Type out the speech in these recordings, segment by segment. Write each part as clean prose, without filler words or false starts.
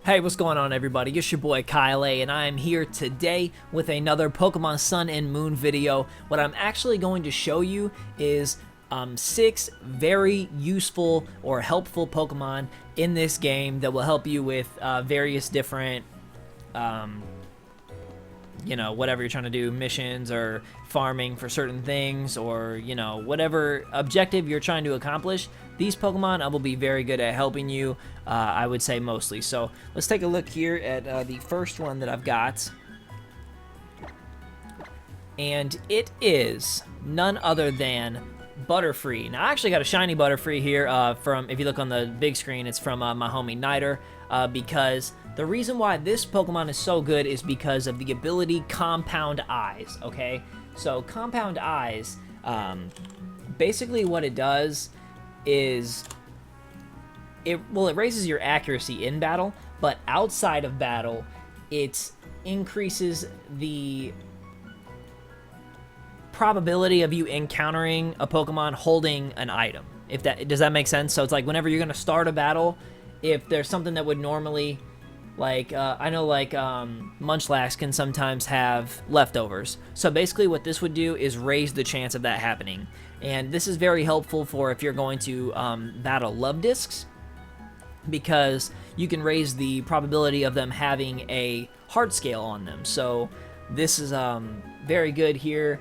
Hey, what's going on, everybody? It's your boy KyleAye, and I am here today with another Pokemon Sun and Moon video. What I'm actually going to show you is 6 very useful or helpful Pokemon in this game that will help you with various different, whatever you're trying to do, missions or farming for certain things, or, whatever objective you're trying to accomplish. These Pokemon will be very good at helping you, I would say mostly. So let's take a look here at the first one that I've got. And it is none other than Butterfree. Now, I actually got a shiny Butterfree here from, if you look on the big screen, it's from my homie Niter, because the reason why this Pokemon is so good is because of the ability Compound Eyes, okay? So Compound Eyes, basically what it does is it raises your accuracy in battle, but outside of battle, it increases the probability of you encountering a Pokemon holding an item. Does that make sense? So it's like whenever you're going to start a battle, if there's something that would normally, like, I know, like, Munchlax can sometimes have leftovers. So basically what this would do is raise the chance of that happening. And this is very helpful for if you're going to battle Love Discs, because you can raise the probability of them having a heart scale on them. So this is very good here.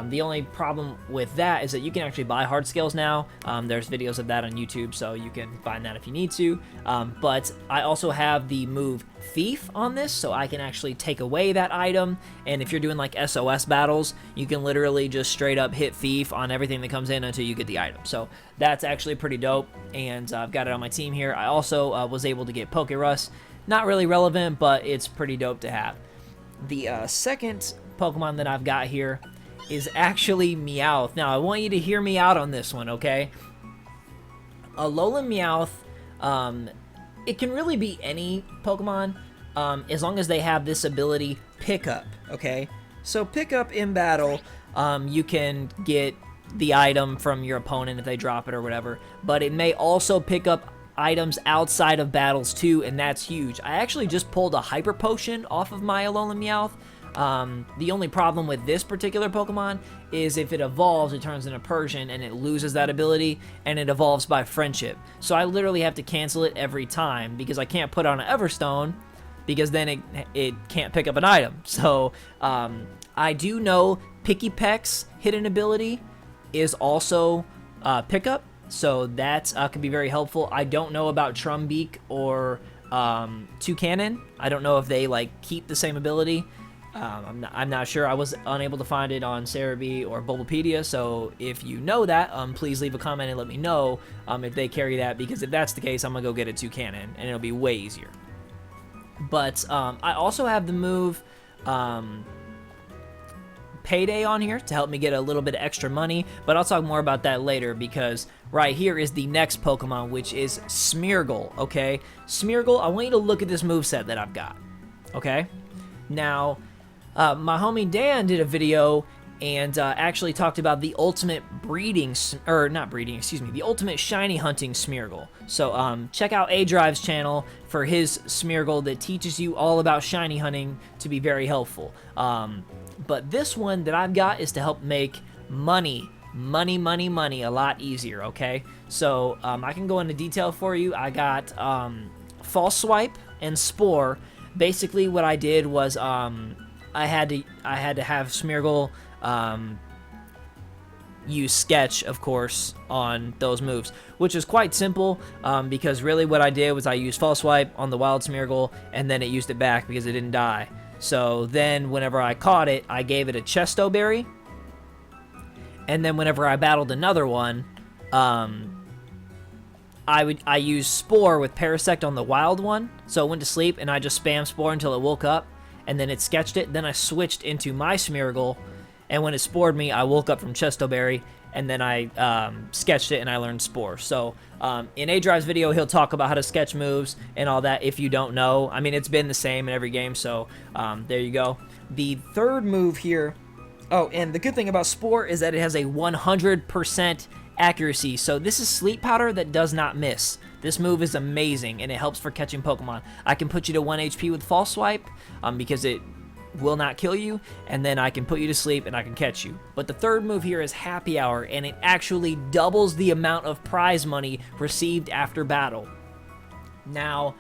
The only problem with that is that you can actually buy heart scales now. There's videos of that on YouTube, so you can find that if you need to. But I also have the move Thief on this, so I can actually take away that item. And if you're doing like SOS battles, you can literally just straight up hit Thief on everything that comes in until you get the item. So that's actually pretty dope, and I've got it on my team here. I also was able to get Poke Rust. Not really relevant, but it's pretty dope to have. The second Pokemon that I've got here is actually Meowth. Now, I want you to hear me out on this one, okay? Alolan Meowth, it can really be any Pokemon, as long as they have this ability, Pickup, okay? So, Pickup in battle, you can get the item from your opponent if they drop it or whatever, but it may also pick up items outside of battles too, and that's huge. I actually just pulled a Hyper Potion off of my Alolan Meowth. The only problem with this particular Pokemon is if it evolves, it turns into Persian and it loses that ability, and it evolves by friendship. So I literally have to cancel it every time because I can't put on an Everstone, because then it can't pick up an item. So I do know Picky Peck's hidden ability is also pickup, so that could be very helpful. I don't know about Trumbeak or Toucannon. I don't know if they like keep the same ability. I'm not sure. I was unable to find it on Cerebi or Bulbapedia, so if you know that, please leave a comment and let me know if they carry that, because if that's the case, I'm going to go get a Toucannon, and it'll be way easier. But I also have the move Payday on here to help me get a little bit of extra money, but I'll talk more about that later, because right here is the next Pokemon, which is Smeargle, okay? Smeargle, I want you to look at this moveset that I've got, okay? Now, my homie Dan did a video and actually talked about the ultimate the ultimate shiny hunting Smeargle. So check out aDrive's channel for his Smeargle that teaches you all about shiny hunting to be very helpful. But this one that I've got is to help make money a lot easier, okay? So I can go into detail for you. I got False Swipe and Spore. Basically what I did was I had to have Smeargle use Sketch, of course, on those moves, which is quite simple, because really what I did was I used False Swipe on the wild Smeargle, and then it used it back because it didn't die. So then whenever I caught it, I gave it a Chesto Berry, and then whenever I battled another one, I used Spore with Parasect on the wild one, so it went to sleep, and I just spammed Spore until it woke up, and then it sketched it. Then I switched into my Smeargle, and when it spored me, I woke up from Chesto Berry, and then I sketched it, and I learned Spore. So in aDrive's video, he'll talk about how to sketch moves and all that if you don't know. I mean, it's been the same in every game, so there you go. The third move here, oh, and the good thing about Spore is that it has a 100% accuracy. So this is Sleep Powder that does not miss. This move is amazing, and it helps for catching Pokemon. I can put you to 1 HP with False Swipe, because it will not kill you, and then I can put you to sleep and I can catch you. But the third move here is Happy Hour, and it actually doubles the amount of prize money received after battle. Now,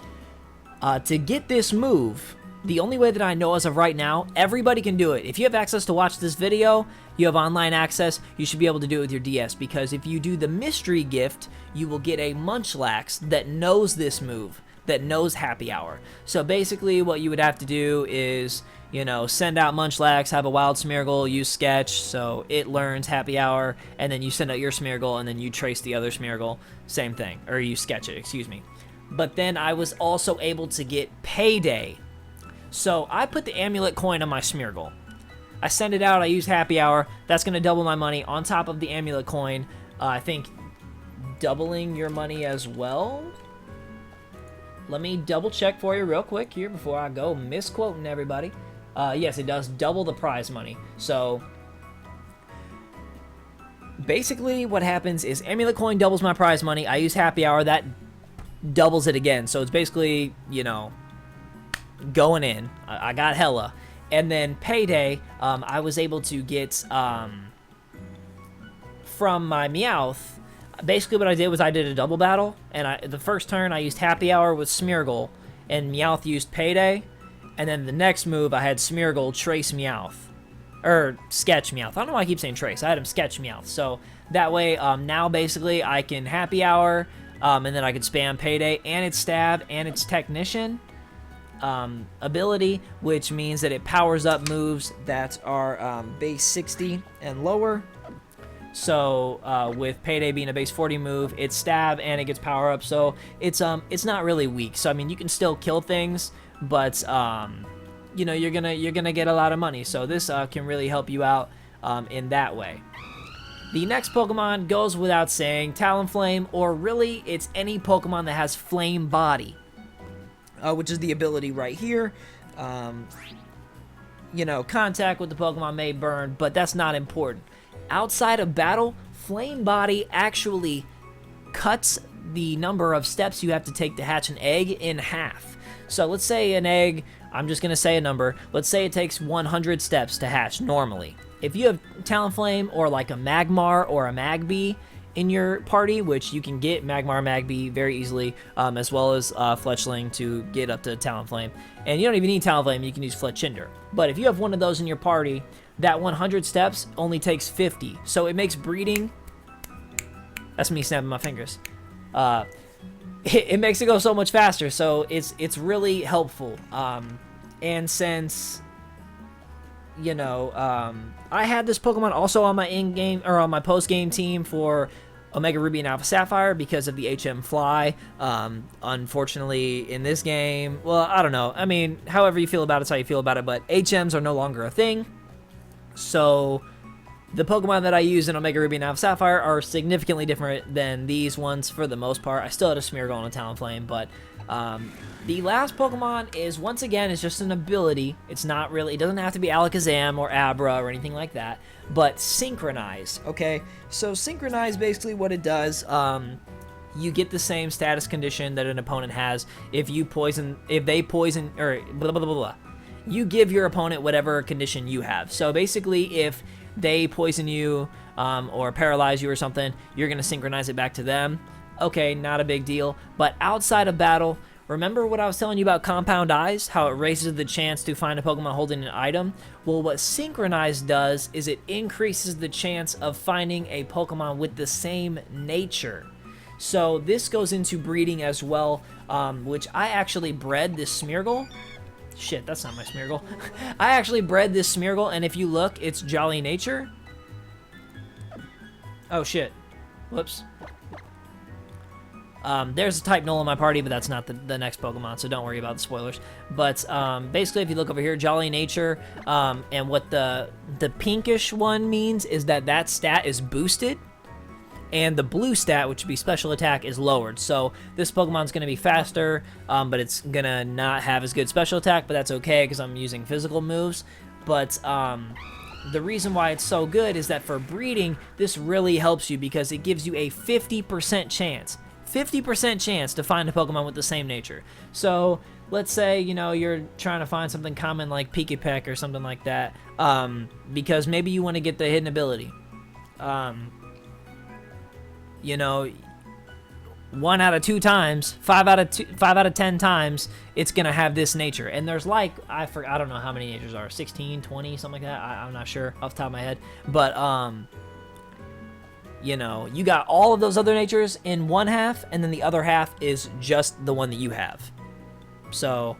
to get this move, the only way that I know as of right now, everybody can do it. If you have access to watch this video, you have online access, you should be able to do it with your DS, because if you do the mystery gift, you will get a Munchlax that knows this move, that knows Happy Hour. So basically what you would have to do is, you know, send out Munchlax, have a wild Smeargle, use Sketch, so it learns Happy Hour, and then you send out your Smeargle, and then you trace the other Smeargle, same thing, or you sketch it, excuse me. But then I was also able to get Payday. So I put the amulet coin on my Smeargle. I send it out, I use Happy Hour, that's going to double my money on top of the amulet coin. I think doubling your money as well. Let me double check for you real quick here before I go misquoting everybody. Yes, it does double the prize money. So basically what happens is amulet coin doubles my prize money. I use Happy Hour, that doubles it again. So it's basically, you know, going in. I got hella. And then Payday, I was able to get from my Meowth. Basically what I did was I did a double battle, and the first turn I used Happy Hour with Smeargle, and Meowth used Payday, and then the next move I had Smeargle trace Meowth, or sketch Meowth. I don't know why I keep saying trace. I had him sketch Meowth. So that way, now basically I can Happy Hour, and then I can spam Payday, and its Stab, and its Technician ability, which means that it powers up moves that are base 60 and lower. So with Payday being a base 40 move, it's Stab and it gets power up, so it's not really weak. So I mean, you can still kill things, but you know, you're gonna get a lot of money. So this can really help you out in that way. The next Pokemon goes without saying, Talonflame, or really it's any Pokemon that has Flame Body, which is the ability right here. You know, contact with the Pokemon may burn, but that's not important. Outside of battle, Flame Body actually cuts the number of steps you have to take to hatch an egg in half. So let's say an egg, I'm just going to say a number, let's say it takes 100 steps to hatch normally. If you have Talonflame or like a Magmar or a Magby in your party, which you can get Magmar, Magby very easily, as well as Fletchling to get up to Talonflame. And you don't even need Talonflame, you can use Fletchinder. But if you have one of those in your party, that 100 steps only takes 50. So it makes breeding, that's me snapping my fingers, it makes it go so much faster. So it's really helpful. And since, you know, I had this Pokemon also on my in-game, or on my post-game team for Omega Ruby and Alpha Sapphire because of the HM Fly. Unfortunately, in this game, well, I don't know. I mean, however you feel about it's how you feel about it, but HMs are no longer a thing. So the Pokemon that I use in Omega Ruby and Alpha Sapphire are significantly different than these ones for the most part. I still had a Smeargle and a Talonflame, but the last Pokemon is, once again, is just an ability. It's not really, it doesn't have to be Alakazam or Abra or anything like that, but Synchronize, okay? So Synchronize, basically what it does, you get the same status condition that an opponent has if they poison, or blah, blah, blah, blah. You give your opponent whatever condition you have. So basically, if they poison you or paralyze you or something, you're going to synchronize it back to them. Okay, not a big deal. But outside of battle, remember what I was telling you about Compound Eyes? How it raises the chance to find a Pokemon holding an item? Well, what Synchronize does is it increases the chance of finding a Pokemon with the same nature. So this goes into breeding as well, which I actually bred this Smeargle. Shit, that's not my Smeargle. I actually bred this Smeargle, and if you look, it's Jolly Nature. Oh, shit. Whoops. There's a type null in my party, but that's not the next Pokemon, so don't worry about the spoilers. But basically, if you look over here, Jolly Nature, and what the pinkish one means is that stat is boosted, and the blue stat, which would be special attack, is lowered. So this Pokemon's going to be faster, but it's going to not have as good special attack, but that's okay because I'm using physical moves. But the reason why it's so good is that for breeding, this really helps you because it gives you a 50% chance. 50% chance to find a Pokemon with the same nature. So let's say, you know, you're trying to find something common like Pikachu or something like that, because maybe you want to get the hidden ability. You know, 1 out of 2 times, 5 out of 10 times, it's gonna have this nature. And there's like, I don't know how many natures are, 16, 20, something like that. I'm not sure off the top of my head, but you know, you got all of those other natures in one half, and then the other half is just the one that you have. So,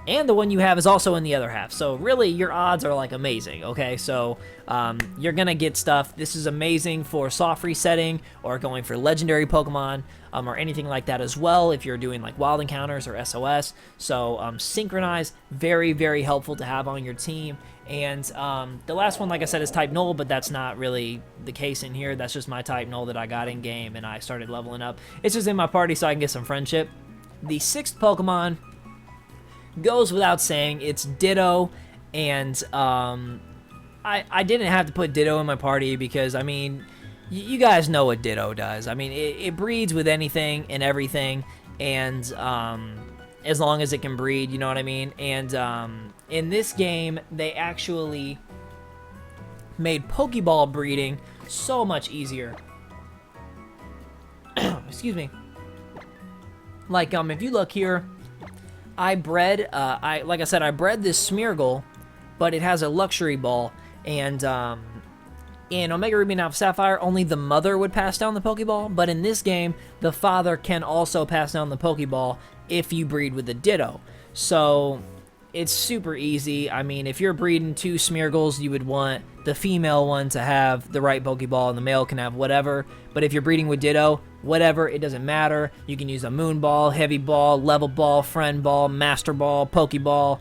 and the one you have is also in the other half. So really, your odds are like amazing, okay? So you're gonna get stuff. This is amazing for soft resetting or going for legendary Pokemon or anything like that as well if you're doing like wild encounters or SOS. So synchronize, very, very helpful to have on your team. And the last one, like I said, is type null, but that's not really the case in here. That's just my type null that I got in game and I started leveling up. It's just in my party so I can get some friendship. The 6th Pokemon goes without saying, it's Ditto, and I didn't have to put Ditto in my party because, I mean, you guys know what Ditto does. I mean, it breeds with anything and everything, and as long as it can breed, you know what I mean? And in this game, they actually made Pokeball breeding so much easier. Excuse me. Like, if you look here, I bred, like I said, I bred this Smeargle, but it has a luxury ball, and in Omega Ruby and Alpha Sapphire, only the mother would pass down the Pokeball, but in this game, the father can also pass down the Pokeball if you breed with the Ditto. So it's super easy. I mean, if you're breeding 2 Smeargles, you would want the female one to have the right Pokeball, and the male can have whatever. But if you're breeding with Ditto, whatever, it doesn't matter. You can use a Moon Ball, Heavy Ball, Level Ball, Friend Ball, Master Ball, Pokeball,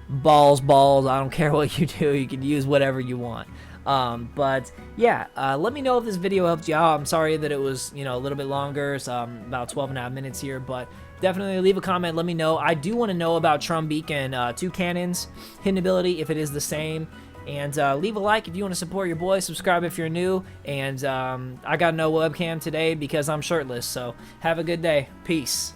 balls, I don't care what you do. You can use whatever you want. But yeah, let me know if this video helped you out. I'm sorry that it was, you know, a little bit longer. It's about 12.5 minutes here, but definitely leave a comment. Let me know. I do want to know about Trumbeak and 2 Cannons hidden ability, if it is the same. And leave a like if you want to support your boy. Subscribe if you're new. And I got no webcam today because I'm shirtless. So have a good day. Peace.